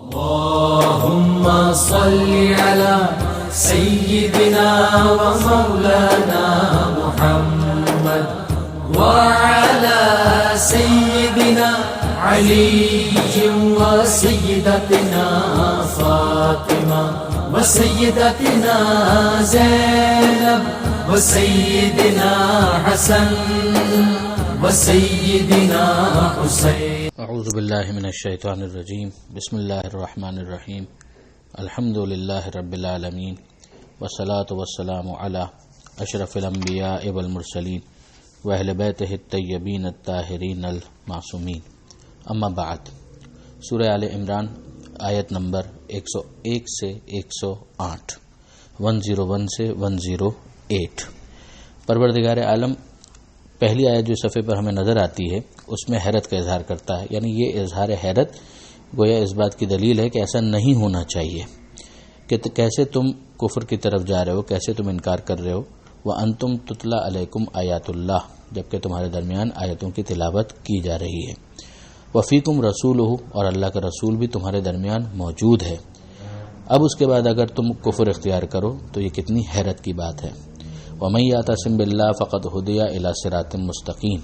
اللهم صل على سيدنا ومولانا محمد وعلى سيدنا علي وسيدتنا فاطمة وسيدتنا زينب وسيدنا حسن وسيدنا حسين. اعوذ باللہ من الشیطان الرجیم. بسم اللہ الرحمن الرحیم. الحمد للہ رب العالمین والصلاة والسلام علی اشرف الانبیاء والمرسلین واہل بیتہ الطیبین الطاہرین المعصومین. اما بعد. سورہ آل-e-imran آیت نمبر 101 سے 108، 101 سے 108. پروردگار عالم پہلی آیت جو صفحے پر ہمیں نظر آتی ہے اس میں حیرت کا اظہار کرتا ہے، یعنی یہ اظہار حیرت گویا اس بات کی دلیل ہے کہ ایسا نہیں ہونا چاہیے کہ کیسے تم کفر کی طرف جا رہے ہو، کیسے تم انکار کر رہے ہو. وَأَنْتُمْ تُتْلَى عَلَيْكُمْ آیات اللہ، جبکہ تمہارے درمیان آیتوں کی تلاوت کی جا رہی ہے. وَفِيكُمْ رَسُولُهُ، اور اللہ کا رسول بھی تمہارے درمیان موجود ہے. اب اس کے بعد اگر تم کفر اختیار کرو تو یہ کتنی حیرت کی بات ہے. وَمَن يَعْتَصِم بِاللَّهِ فَقَدْ هُدِيَ إِلَى صِرَاطٍ مُسْتَقِيمٍ،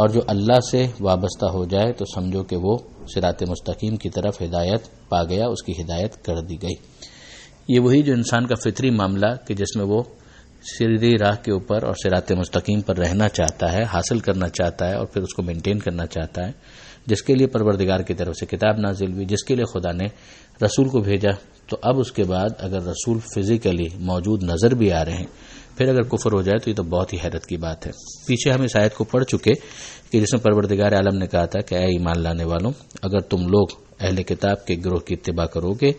اور جو اللہ سے وابستہ ہو جائے تو سمجھو کہ وہ صراط مستقیم کی طرف ہدایت پا گیا، اس کی ہدایت کر دی گئی. یہ وہی جو انسان کا فطری معاملہ کہ جس میں وہ سیدھی راہ کے اوپر اور صراط مستقیم پر رہنا چاہتا ہے، حاصل کرنا چاہتا ہے اور پھر اس کو مینٹین کرنا چاہتا ہے، جس کے لیے پروردگار کی طرف سے کتاب نازل ہوئی، جس کے لیے خدا نے رسول کو بھیجا. تو اب اس کے بعد اگر رسول فزیکلی موجود نظر بھی آ رہے ہیں، پھر اگر کفر ہو جائے تو یہ تو بہت ہی حیرت کی بات ہے. پیچھے ہم اس آیت کو پڑھ چکے کہ جس میں پروردگار عالم نے کہا تھا کہ اے ایمان لانے والوں، اگر تم لوگ اہل کتاب کے گروہ کی اتباع کرو گے،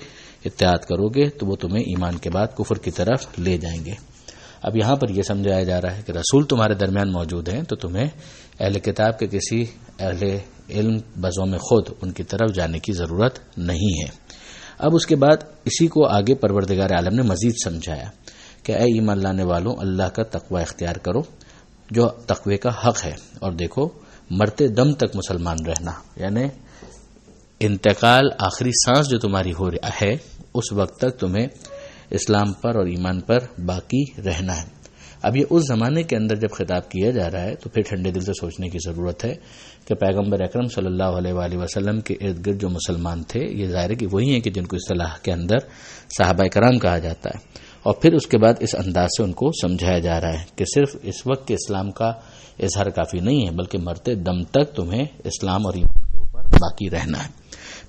اطاعت کرو گے تو وہ تمہیں ایمان کے بعد کفر کی طرف لے جائیں گے. اب یہاں پر یہ سمجھایا جا رہا ہے کہ رسول تمہارے درمیان موجود ہیں تو تمہیں اہل کتاب کے کسی اہل علم بزوم خود ان کی طرف جانے کی ضرورت نہیں ہے. اب اس کے بعد اسی کو آگے پروردگار عالم نے مزید سمجھایا کہ اے ایمان لانے والوں، اللہ کا تقوی اختیار کرو جو تقوی کا حق ہے، اور دیکھو مرتے دم تک مسلمان رہنا، یعنی انتقال آخری سانس جو تمہاری ہو رہا ہے اس وقت تک تمہیں اسلام پر اور ایمان پر باقی رہنا ہے. اب یہ اس زمانے کے اندر جب خطاب کیا جا رہا ہے تو پھر ٹھنڈے دل سے سوچنے کی ضرورت ہے کہ پیغمبر اکرم صلی اللہ علیہ وآلہ وسلم کے ارد گرد جو مسلمان تھے یہ ظاہر ہے کہ وہی ہیں کہ جن کو اصطلاح کے اندر صحابہ کرام کہا جاتا ہے. اور پھر اس کے بعد اس انداز سے ان کو سمجھایا جا رہا ہے کہ صرف اس وقت کے اسلام کا اظہار کافی نہیں ہے، بلکہ مرتے دم تک تمہیں اسلام اور ایمان کے اوپر باقی رہنا ہے.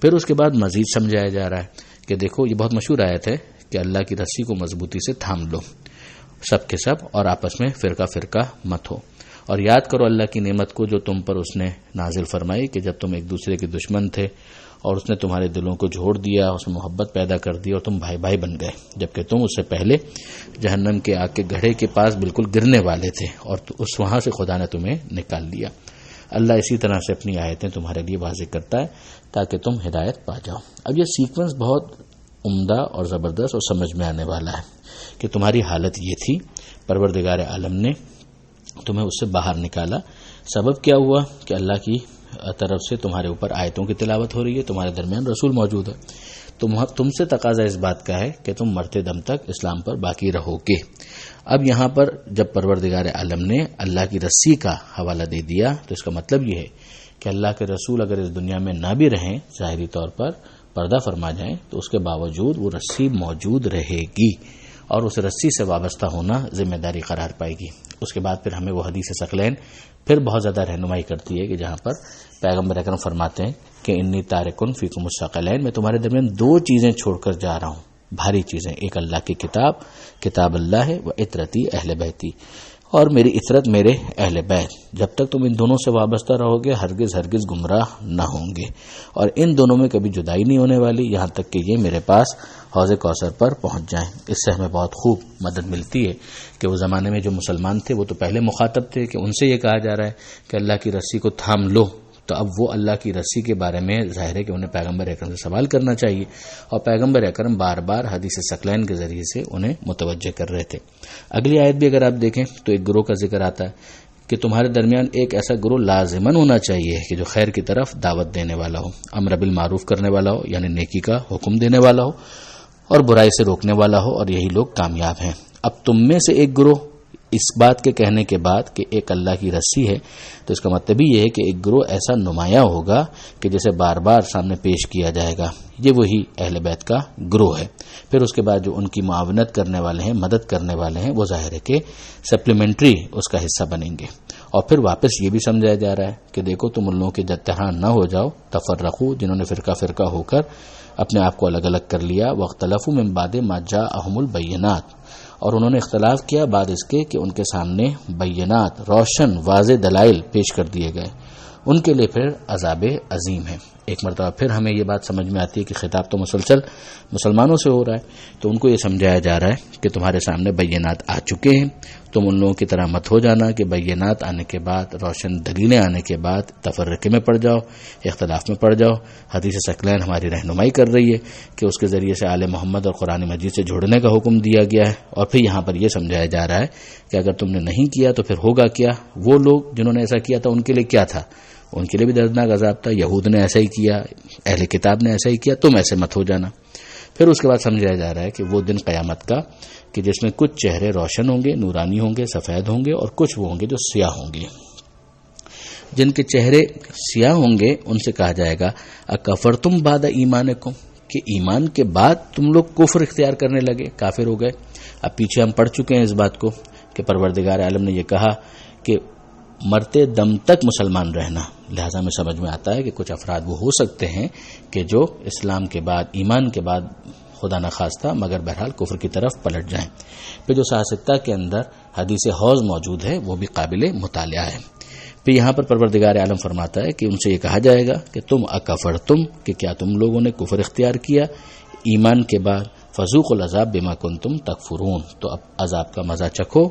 پھر اس کے بعد مزید سمجھایا جا رہا ہے کہ دیکھو یہ بہت مشہور آیت ہے کہ اللہ کی رسی کو مضبوطی سے تھام لو، سب کے سب، اور آپس میں فرقہ فرقہ مت ہو، اور یاد کرو اللہ کی نعمت کو جو تم پر اس نے نازل فرمائی کہ جب تم ایک دوسرے کے دشمن تھے اور اس نے تمہارے دلوں کو جوڑ دیا، اس میں محبت پیدا کر دی اور تم بھائی بھائی بن گئے، جبکہ تم اس سے پہلے جہنم کے آگ کے گڑھے کے پاس بالکل گرنے والے تھے اور اس وہاں سے خدا نے تمہیں نکال لیا. اللہ اسی طرح سے اپنی آیتیں تمہارے لیے واضح کرتا ہے تاکہ تم ہدایت پا جاؤ. اب یہ سیکوینس بہت عمدہ اور زبردست اور سمجھ میں آنے والا ہے کہ تمہاری حالت یہ تھی، پروردگار عالم نے تمہیں اس سے باہر نکالا. سبب کیا ہوا کہ اللہ کی طرف سے تمہارے اوپر آیتوں کی تلاوت ہو رہی ہے، تمہارے درمیان رسول موجود ہے، تم سے تقاضا اس بات کا ہے کہ تم مرتے دم تک اسلام پر باقی رہو گے. اب یہاں پر جب پروردگار عالم نے اللہ کی رسی کا حوالہ دے دیا تو اس کا مطلب یہ ہے کہ اللہ کے رسول اگر اس دنیا میں نہ بھی رہیں، ظاہری طور پر پردہ فرما جائیں، تو اس کے باوجود وہ رسی موجود رہے گی اور اس رسی سے وابستہ ہونا ذمہ داری قرار پائے گی. اس کے بعد پھر ہمیں وہ حدیث ثقلین پھر بہت زیادہ رہنمائی کرتی ہے کہ جہاں پر پیغمبر اکرم فرماتے ہیں کہ انی تارکن فیکم الثقلین، میں تمہارے درمیان دو چیزیں چھوڑ کر جا رہا ہوں، بھاری چیزیں. ایک اللہ کی کتاب اللہ ہے، و عطرتی اہل بیتی، اور میری عطرت میرے اہل بیت. جب تک تم ان دونوں سے وابستہ رہو گے ہرگز ہرگز گمراہ نہ ہوں گے، اور ان دونوں میں کبھی جدائی نہیں ہونے والی یہاں تک کہ یہ میرے پاس حوض کوثر پر پہنچ جائیں. اس سے ہمیں بہت خوب مدد ملتی ہے کہ وہ زمانے میں جو مسلمان تھے وہ تو پہلے مخاطب تھے کہ ان سے یہ کہا جا رہا ہے کہ اللہ کی رسی کو تھام لو، تو اب وہ اللہ کی رسی کے بارے میں ظاہر ہے کہ انہیں پیغمبر اکرم سے سوال کرنا چاہیے، اور پیغمبر اکرم بار بار حدیث ثقلین کے ذریعے سے انہیں متوجہ کر رہے تھے. اگلی آیت بھی اگر آپ دیکھیں تو ایک گروہ کا ذکر آتا ہے کہ تمہارے درمیان ایک ایسا گروہ لازماً ہونا چاہیے کہ جو خیر کی طرف دعوت دینے والا ہو، امر بالمعروف کرنے والا ہو یعنی نیکی کا حکم دینے والا ہو، اور برائی سے روکنے والا ہو، اور یہی لوگ کامیاب ہیں۔ اب تم میں سے ایک گروہ، اس بات کے کہنے کے بعد کہ ایک اللہ کی رسی ہے، تو اس کا مطلب یہ ہے کہ ایک گروہ ایسا نمایاں ہوگا کہ جسے بار بار سامنے پیش کیا جائے گا، یہ وہی اہل بیت کا گروہ ہے۔ پھر اس کے بعد جو ان کی معاونت کرنے والے ہیں، مدد کرنے والے ہیں، وہ ظاہر ہے کہ سپلیمنٹری اس کا حصہ بنیں گے۔ اور پھر واپس یہ بھی سمجھایا جا رہا ہے کہ دیکھو تم ان لوگوں کے جتہاں نہ ہو جاؤ، تفرقو، جنہوں نے فرقہ فرقہ ہو کر اپنے آپ کو الگ الگ کر لیا، واختلفوا من بعد ما جاءہم البینات، اور انہوں نے اختلاف کیا بعد اس کے کہ ان کے سامنے بینات، روشن واضح دلائل پیش کر دیے گئے، ان کے لیے پھر عذاب عظیم ہے۔ ایک مرتبہ پھر ہمیں یہ بات سمجھ میں آتی ہے کہ خطاب تو مسلسل مسلمانوں سے ہو رہا ہے، تو ان کو یہ سمجھایا جا رہا ہے کہ تمہارے سامنے بینات آ چکے ہیں، تم ان لوگوں کی طرح مت ہو جانا کہ بینات آنے کے بعد، روشن دلیلیں آنے کے بعد تفرقے میں پڑ جاؤ، اختلاف میں پڑ جاؤ۔ حدیث ثقلین ہماری رہنمائی کر رہی ہے کہ اس کے ذریعے سے آل محمد اور قرآن مجید سے جوڑنے کا حکم دیا گیا ہے، اور پھر یہاں پر یہ سمجھایا جا رہا ہے کہ اگر تم نے نہیں کیا تو پھر ہوگا کیا۔ وہ لوگ جنہوں نے ایسا کیا تھا ان کے لیے کیا تھا؟ ان کے لیے بھی دردناک عذاب تھا۔ یہود نے ایسا ہی کیا، اہل کتاب نے ایسا ہی کیا، تم ایسے مت ہو جانا۔ پھر اس کے بعد سمجھایا جا رہا ہے کہ وہ دن قیامت کا کہ جس میں کچھ چہرے روشن ہوں گے، نورانی ہوں گے، سفید ہوں گے، اور کچھ وہ ہوں گے جو سیاہ ہوں گے۔ جن کے چہرے سیاہ ہوں گے ان سے کہا جائے گا اکفرتم بعد ایمانکم، کہ ایمان کے بعد تم لوگ کفر اختیار کرنے لگے، کافر ہو گئے۔ اب پیچھے ہم پڑھ چکے ہیں اس بات کو کہ پروردگار عالم نے یہ کہا کہ مرتے دم تک مسلمان رہنا، لہذا میں سمجھ میں آتا ہے کہ کچھ افراد وہ ہو سکتے ہیں کہ جو اسلام کے بعد، ایمان کے بعد خدا نخواستہ مگر بہرحال کفر کی طرف پلٹ جائیں۔ پھر جو سیدھے کے اندر حدیث حوض موجود ہے وہ بھی قابل مطالعہ ہے۔ پھر یہاں پر پروردگار عالم فرماتا ہے کہ ان سے یہ کہا جائے گا کہ تم اکفرتم، کہ کیا تم لوگوں نے کفر اختیار کیا ایمان کے بعد، فذوقوا العذاب بما کنتم تکفرون، تو اب عذاب کا مزہ چکھو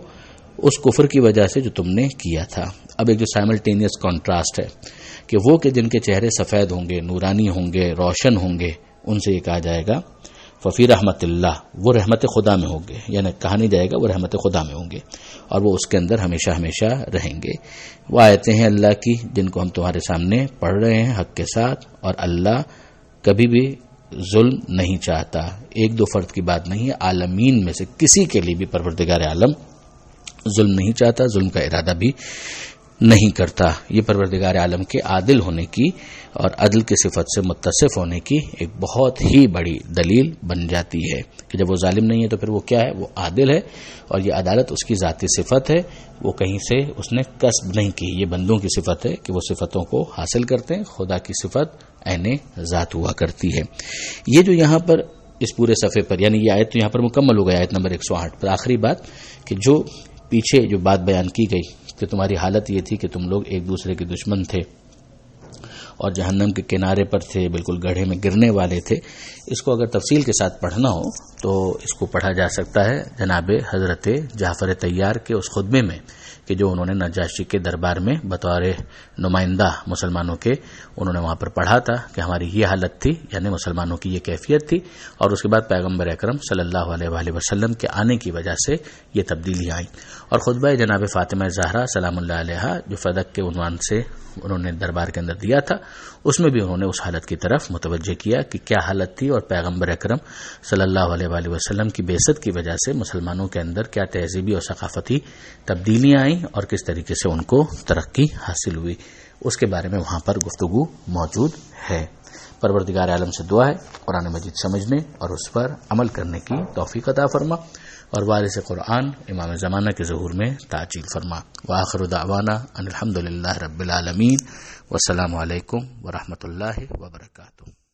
اس کفر کی وجہ سے جو تم نے کیا تھا۔ اب ایک جو سائملٹینیس کانٹراسٹ ہے کہ وہ کہ جن کے چہرے سفید ہوں گے، نورانی ہوں گے، روشن ہوں گے، ان سے یہ کہا جائے گا ففی رحمت اللہ، وہ رحمت خدا میں ہوں گے، یعنی کہا نہیں جائے گا وہ رحمت خدا میں ہوں گے، اور وہ اس کے اندر ہمیشہ ہمیشہ رہیں گے۔ وہ آیتیں ہیں اللہ کی جن کو ہم تمہارے سامنے پڑھ رہے ہیں حق کے ساتھ، اور اللہ کبھی بھی ظلم نہیں چاہتا، ایک دو فرد کی بات نہیں ہے، عالمین میں سے کسی کے لیے بھی پروردگار عالم ظلم نہیں چاہتا، ظلم کا ارادہ بھی نہیں کرتا۔ یہ پروردگار عالم کے عادل ہونے کی اور عدل کی صفت سے متصف ہونے کی ایک بہت ہی بڑی دلیل بن جاتی ہے کہ جب وہ ظالم نہیں ہے تو پھر وہ کیا ہے؟ وہ عادل ہے، اور یہ عدالت اس کی ذاتی صفت ہے، وہ کہیں سے اس نے کسب نہیں کی، یہ بندوں کی صفت ہے کہ وہ صفتوں کو حاصل کرتے ہیں، خدا کی صفت عین ذات ہوا کرتی ہے۔ یہ جو یہاں پر اس پورے صفحے پر، یعنی یہ آیت تو یہاں پر مکمل ہو گئی، آیت نمبر 108 پر آخری بات کہ جو پیچھے جو بات بیان کی گئی کہ تمہاری حالت یہ تھی کہ تم لوگ ایک دوسرے کے دشمن تھے اور جہنم کے کنارے پر تھے، بالکل گڑھے میں گرنے والے تھے۔ اس کو اگر تفصیل کے ساتھ پڑھنا ہو تو اس کو پڑھا جا سکتا ہے جناب حضرت جعفر طیار کے اس خطبے میں کہ جو انہوں نے نجاشی کے دربار میں بطور نمائندہ مسلمانوں کے انہوں نے وہاں پر پڑھا تھا کہ ہماری یہ حالت تھی، یعنی مسلمانوں کی یہ کیفیت تھی، اور اس کے بعد پیغمبر اکرم صلی اللہ علیہ وآلہ وسلم کے آنے کی وجہ سے یہ تبدیلی آئی۔ اور خطبہ جناب فاطمہ زہرا سلام اللہ علیہا جو فدق کے عنوان سے انہوں نے دربار کے اندر دیا تھا، اس میں بھی انہوں نے اس حالت کی طرف متوجہ کیا کہ کیا حالت تھی، اور پیغمبر اکرم صلی اللہ علیہ وآلہ وسلم کی بعثت کی وجہ سے مسلمانوں کے اندر کیا تہذیبی اور ثقافتی تبدیلیاں آئیں اور کس طریقے سے ان کو ترقی حاصل ہوئی، اس کے بارے میں وہاں پر گفتگو موجود ہے۔ پروردگار عالم سے دعا ہے قرآن مجید سمجھنے اور اس پر عمل کرنے کی توفیق عطا فرما، اور وارث قرآن امام زمانہ کے ظہور میں تعجیل فرما۔ وآخر دعوانا ان الحمد للہ رب العالمین، والسلام علیکم ورحمۃ اللہ وبرکاتہ۔